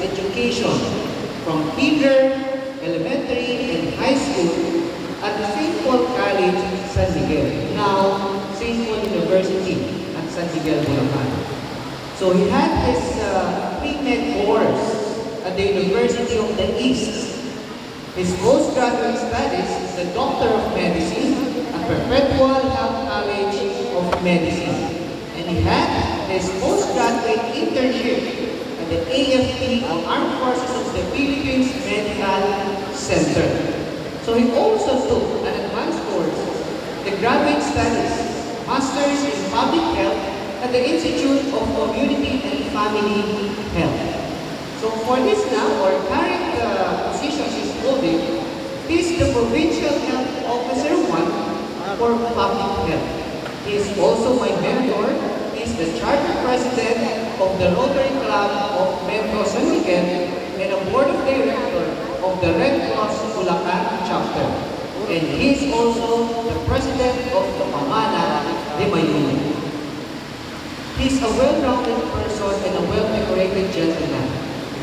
education from kinder, elementary, and high school at the St. Paul College, San Miguel, now St. Paul University at San Miguel, Bulacan. So he had his pre-med course at the University of the East. His postgraduate studies is the Doctor of Medicine at Perpetual Health College of Medicine. And he had his postgraduate internship at the AFP of Armed Forces of the Philippines Medical Center. So he also took an advanced course, the Graduate Studies, Masters in Public Health at the Institute of Community and Family Health. So for this now, our current position is holding, he is the Provincial Health Officer 1 for Public Health. He is also my mentor. He is the Charter President of the Rotary Club of Metro San Miguel and a Board of Directors of the Red Cross Bulacan Chapter. And he is also the President of the Pamana de Mayuni. He is a well-rounded person and a well-decorated gentleman.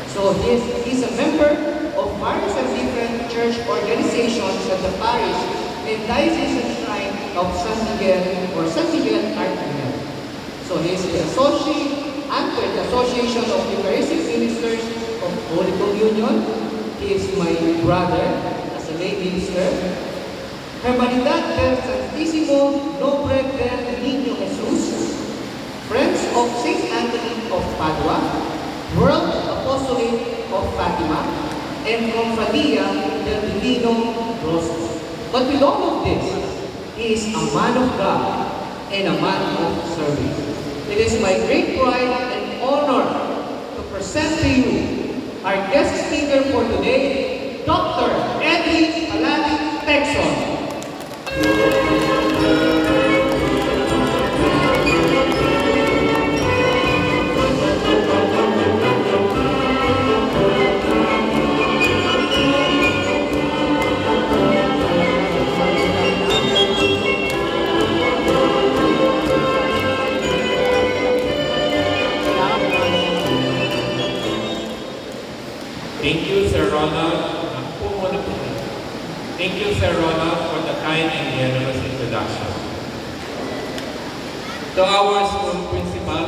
So he's a member of various and different church organizations at the parish and diocesan shrine of San Miguel or San Miguel Archangel. So he is the associate under the Association of Eucharistic Ministers of Holy Communion. He is my brother as a lay minister. Hermanidad del Santísimo Nombre del Niño Jesús, Friends of St. Anthony of Padua, World Apostolate of Fatima, and Confradia del Divino Rosas. But with all of this, he is a man of God and a man of service. It is my great pride and honor to present to you our guest speaker for today, Dr. Eddie Alani Texon. Thank you, Sir Ronald. Thank you, Sir Ronald, for the kind and generous introduction. To our school principal,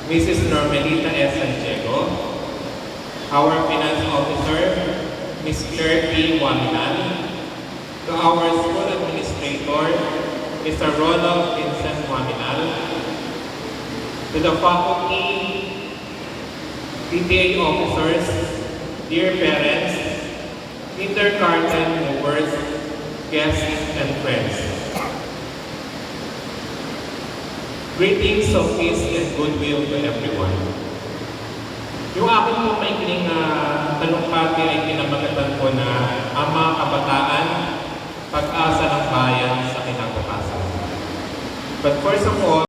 Mrs. Normelita S. Santiago, our finance officer, Ms. Claire P. Waminal, to our school administrator, Mr. Ronald Vincent Waminal, to the faculty, PTA officers, dear parents, kindergarten movers, guests, and friends. Greetings of peace and goodwill to everyone. Yung akin po maikling talumpati ay pinamagatan ko na Ama Kabataan, Pag-asa ng Bayan sa kinabukasan. But first of all,